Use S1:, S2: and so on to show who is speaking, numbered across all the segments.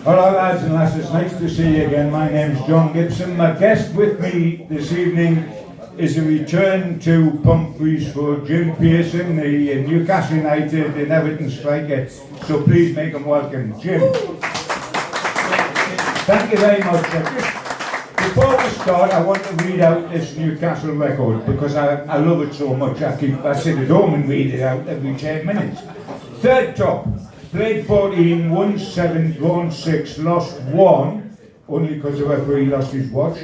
S1: Hello lads and lasses, nice to see you again. My name's John Gibson. My guest with me this evening is a return to Pumphries for Jim Pearson, the Newcastle United and Everton striker. So please make him welcome. Jim. Thank you very much. Before we start, I want to read out this Newcastle record because I love it so much. I sit at home and read it out every 10 minutes. Third top. Played 14, won 7, drawn 6, lost 1, only because the referee lost his watch.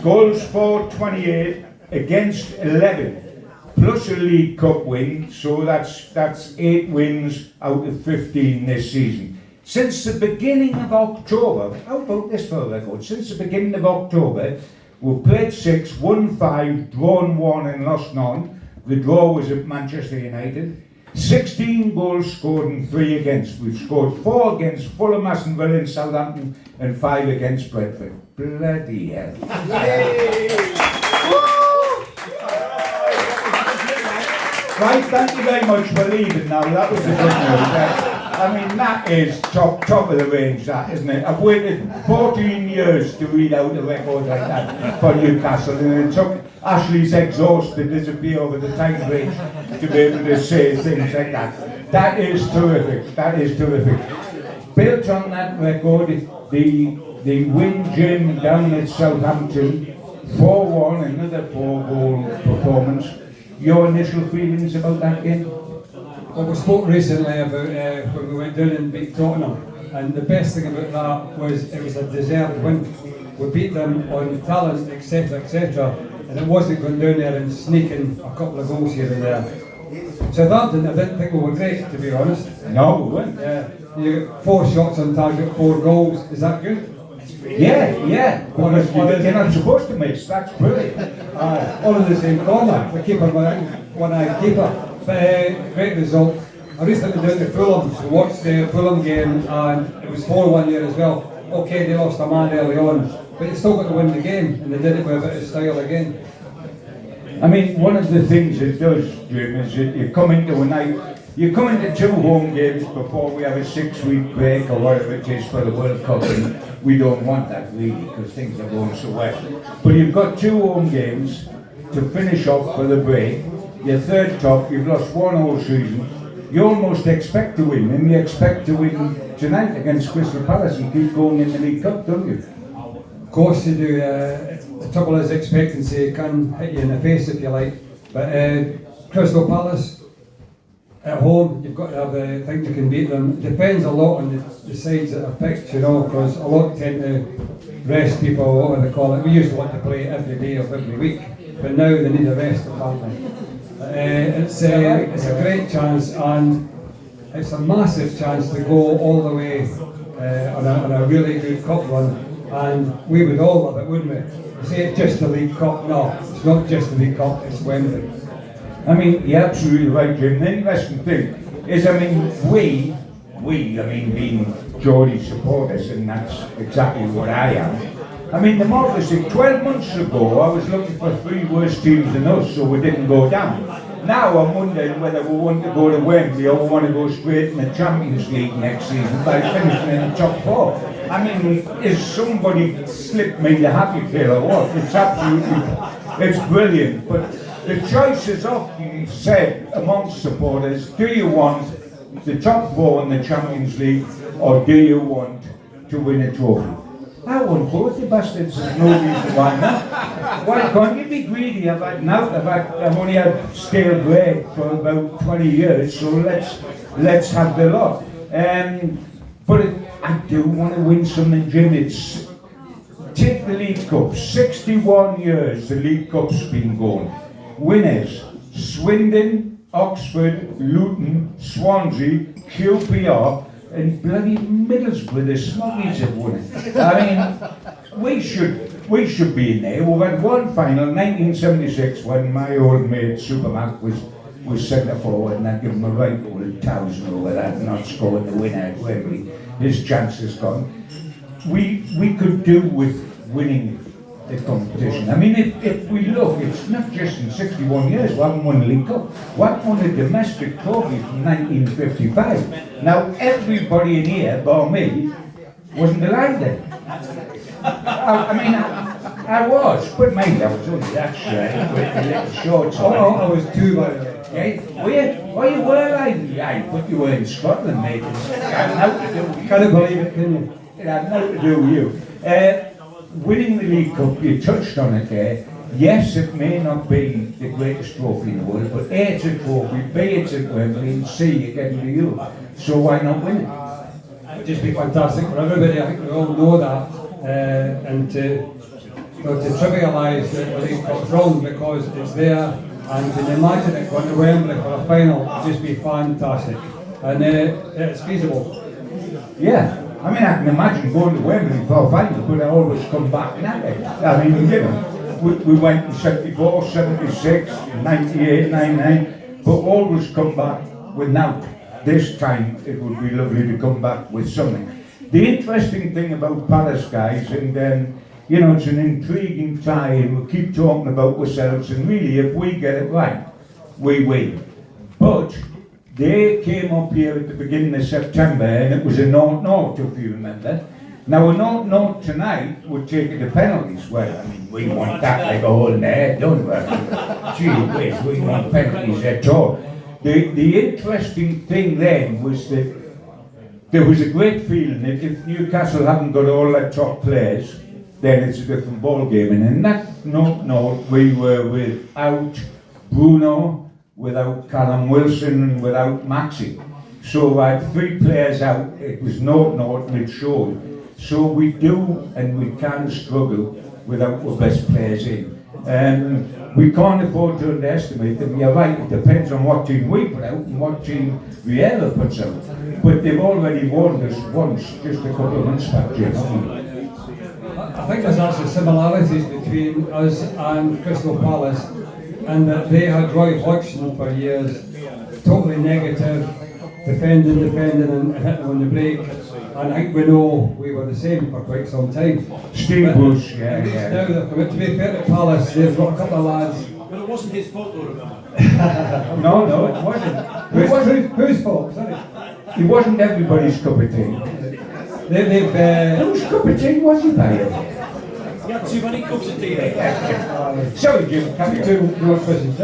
S1: Goals for 28, against 11, plus a League Cup win, so that's 8 wins out of 15 this season. Since the beginning of October, how about this for a record? Since the beginning of October, we've played 6, won 5, drawn 1 and lost none. The draw was at Manchester United. 16 goals scored and 3 against. We've scored 4 against Fulham, Aston Villa and Southampton and 5 against Brentford. Bloody hell. Right, thank you very much for leaving now. That was a good news. I mean, that is top of the range, that, isn't it? I've waited 14 years to read out a record like that for Newcastle, and it took Ashley's exhaust to disappear over the time bridge to be able to say things like that. That is terrific. That is terrific. Built on that record, the win, Jim, down at Southampton, 4-1, another 4-goal performance. Your initial feelings about that game?
S2: Well, we spoke recently about when we went down and beat Tottenham, and the best thing about that was it was a deserved win. We beat them on talent, etc., etc., and it wasn't going down there and sneaking a couple of goals here and there. Southampton, I didn't think we were great, to be honest.
S1: No, we weren't.
S2: You got 4 shots on target, 4 goals. Is that good?
S1: Yeah. You're not supposed to miss. That's brilliant.
S2: All in the same corner. The keeper, one-eyed keeper. But great result. I recently went down to Fulham to watch the Fulham game, and it was 4-1 there as well. Okay, they lost a man early on, but they still got to win the game, and they did it with a bit of style again.
S1: I mean, one of the things it does, Jim, is that you come into 2 home games before we have a 6-week break or whatever it is for the World Cup, and we don't want that really because things are going so well. But you've got 2 home games to finish off for the break. Your third top, you've lost 1 whole season. You almost expect to win, and you expect to win tonight against Crystal Palace. You keep going in the League Cup, don't you?
S2: Of course you do. The trouble is expectancy can hit you in the face if you like. But Crystal Palace at home, you've got to have the think you can beat them. It depends a lot on the sides that are picked, you know, because a lot tend to rest people, or whatever they call it. We used to want to play every day of every week, but now they need a rest apparently. It's a great chance, and it's a massive chance to go all the way on a really good cup run, and we would all love it, wouldn't we? You say it's just the League Cup. No, it's not just the League Cup, it's Wembley.
S1: I mean, you're absolutely right, Jim. The interesting thing is, I mean, we being Geordie supporters, and that's exactly what I am. I mean, the marvellous thing, 12 months ago, I was looking for 3 worse teams than us, so we didn't go down. Now I'm wondering whether we want to go to Wembley or we want to go straight in the Champions League next season by finishing in the top 4. I mean, is somebody slipped me the happy pill or what? It's absolutely, it's brilliant. But the choice is often said amongst supporters, do you want the top 4 in the Champions League or do you want to win a trophy? I want both the bastards, there's no reason why not. Why can't you be greedy? I've only had stale bread for about 20 years, so let's have the lot. But I do want to win something, Jim. Take the League Cup, 61 years the League Cup's been going. Winners, Swindon, Oxford, Luton, Swansea, QPR, and bloody Middlesbrough, the Smuggies have won it. I mean, we should be in there. We've had one final, 1976, when my old mate Supermac was centre forward, and I give him a right old 1,000 over that, not scoring the winner at Wembley. His chance is gone. We could do with winning the competition. I mean, if we look, it's not just in 61 years we haven't won the League Cup. We haven't won a domestic trophy from 1955. Now, everybody in here, bar me, Wasn't alive then. I mean, I was, but mind, I was only that short, with the little shorts on.
S2: I was 2 by the way.
S1: Yeah, you were like, aye, but you were in Scotland, mate. It had nothing to do with you.
S2: Can't believe it, can you?
S1: It had nothing to do with you. Winning the League Cup, you touched on it there. Yes, it may not be the greatest trophy in the world, but A, it's a trophy, B, it's at Wembley, and C, you're getting to you. So why not win it?
S2: It would just be fantastic for everybody. I think we all know that. And to trivialise the League Cup's wrong because it's there, and to imagine it going to Wembley for a final would just be fantastic. And it's feasible.
S1: Yeah. I mean, I can imagine going to Wembley for a final, but I always come back now. I mean, you know, we went in 74, 76, 98, 99, but always come back without. This time it would be lovely to come back with something. The interesting thing about Palace, guys, and you know, it's an intriguing tie, and we keep talking about ourselves, and really, if we get it right, we win. But they came up here at the beginning of September, and it was a 0-0, if you remember. Now, a 0-0 tonight would take it to penalties. Well, I mean, we want that like a whole net, don't we? Gee whiz, we want penalties at all. The interesting thing then was that there was a great feeling that if Newcastle hadn't got all their top players, then it's a different ball game. And in that 0-0, we were without Bruno, without Callum Wilson, and without Maxi. So I had 3 players out. It was 0-0, and it showed. So we do and we can struggle without our best players in. We can't afford to underestimate them. You're right, it depends on what team we put out and what team Vieira puts out. But they've already warned us once, just a couple of months back, Jim.
S2: I think there's actually similarities between us and Crystal Palace, and that they had Roy Hodgson for years, totally negative, defending and hitting on the break. And I think we know we were the same for quite some time.
S1: Steve Bush, yeah.
S2: Now, to be fair to Palace, they've got a couple of lads.
S3: But it wasn't his fault, though, remember?
S1: No, it wasn't.
S2: Whose fault? Sorry.
S1: He wasn't everybody's cup of tea. Whose cup of tea was he by?
S3: You had too many cups of tea.
S1: Sorry, Jim, can you do?
S2: No question,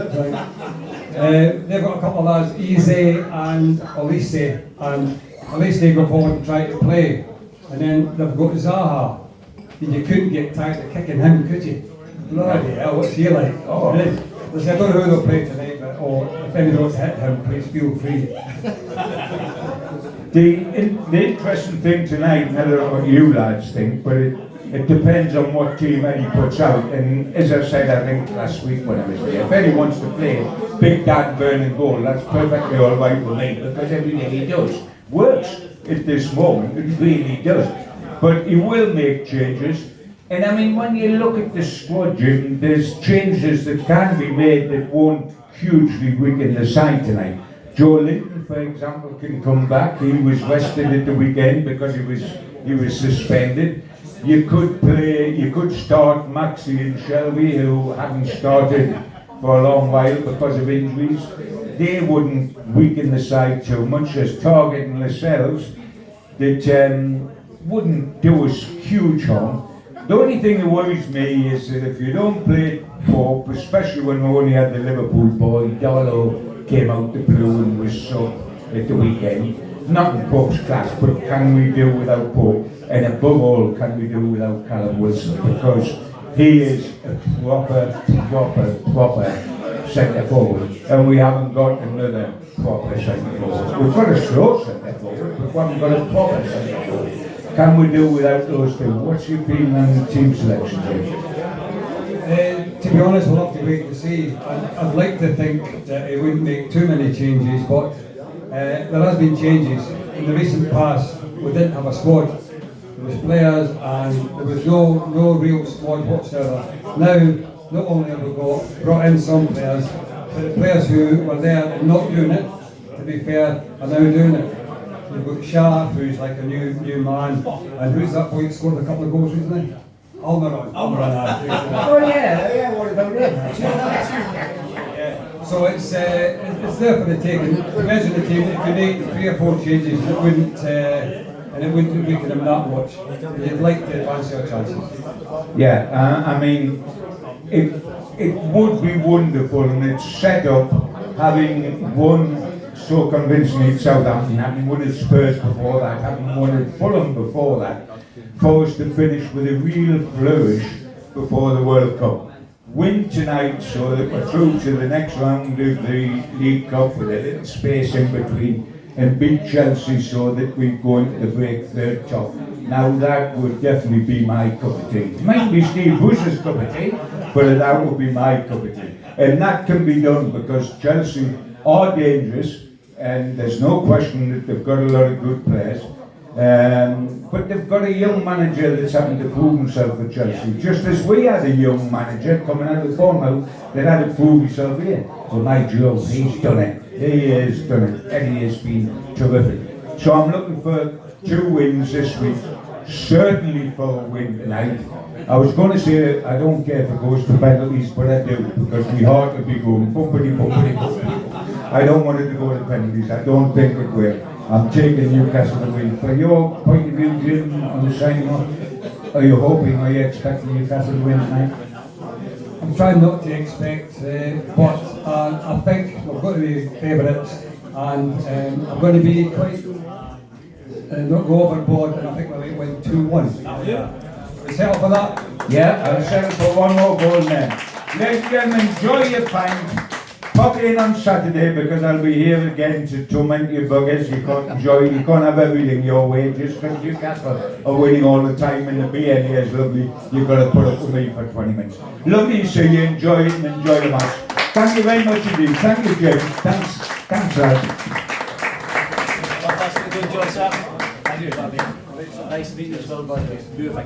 S2: they've got a couple of lads, Eze and Elise, and Elise go forward and try to play, and then they've got Zaha, and you couldn't get tired of kicking him, could you? Bloody hell, what's he like? Oh. I don't know who they'll play tonight, but if anyone wants to hit him, please feel free.
S1: The interesting thing tonight, I don't know what you lads think, but it depends on what team Eddie puts out. And as I said, I think last week when I was there, if Eddie wants to play Big Dad Burning Goal, that's perfectly all right with me, because everything he does works at this moment, it really does. But he will make changes. And I mean, when you look at the squad, Jim, there's changes that can be made that won't hugely weaken the side tonight. Joe Linton, for example, can come back. He was rested at the weekend because he was suspended. You could start Maxi and Shelby, who hadn't started for a long while because of injuries. They wouldn't weaken the side too much. As Target and Lascelles that wouldn't do us huge harm. The only thing that worries me is that if you don't play Pope, especially when we only had the Liverpool boy, Darlow came out the blue and was subbed at the weekend. Not in Pope's class, but can we do without Pope? And above all, can we do without Callum Wilson? Because he is a proper centre forward, and we haven't got another proper centre forward. We've got a slow centre forward, but we haven't got a proper centre forward. Can we do without those two? What's your opinion on the team selection, James?
S2: To be honest, we'll have to wait and see. I'd like to think that it wouldn't make too many changes, but there has been changes. In the recent past, we didn't have a squad. There was players and there was no real squad whatsoever. Now, not only have we brought in some players, but the players who were there and not doing it, to be fair, are now doing it. You've got Shah, who's like a new man, and who's that boy who scored a couple of goals recently? Almiron.
S1: Oh yeah, what about him?
S2: So it's there for the taking. Depends on the team. If you make 3 or 4 changes, it and it wouldn't weaken them that much. You'd like to advance your chances.
S1: Yeah, I mean, it would be wonderful, and it's set up having won so convincingly at Southampton, having won at Spurs before that, having won at Fulham before that, for us to finish with a real flourish before the World Cup. Win tonight so that we're through to the next round of the League Cup with a little space in between, and beat Chelsea so that we go into the break third top. Now that would definitely be my cup of tea. It might be Steve Bruce's cup of tea, but that would be my cup of tea. And that can be done because Chelsea are dangerous, and there's no question that they've got a lot of good players. But they've got a young manager that's having to prove himself at Chelsea, just as we had a young manager coming out of Bournemouth that had to prove himself here. Well, my Joe, he's done it. He has done it, and he has been terrific. So I'm looking for 2 wins this week, certainly for a win tonight. I was going to say I don't care if it goes to penalties, but I do, because my heart will be going bumpity, bumpity, bumpity. I don't want it to go to penalties. I don't think it will. I'm taking Newcastle to win. For your point of view, Jim, on the signing off, are you expecting Newcastle to win tonight?
S2: I'm trying not to expect, but I think we're going to be favourites, and I'm going to be quite not go overboard, and I think we might win 2-1. We settle for that?
S1: Yeah, I'll settle for 1 more goal then. Ladies and gentlemen, enjoy your pint. Pop in on Saturday because I'll be here again to torment you buggers. You can't enjoy it, you can't have everything your way just because Newcastle are winning all the time and the beer here is lovely. You've got to put up with me for 20 minutes. Lovely to see you, enjoy it and enjoy the match. Thank you very much indeed. Thank you, James. Thanks, lads.
S3: Fantastic, good job, sir. Thank you, Bobby. Nice to meet you as well, by the way. Beautiful.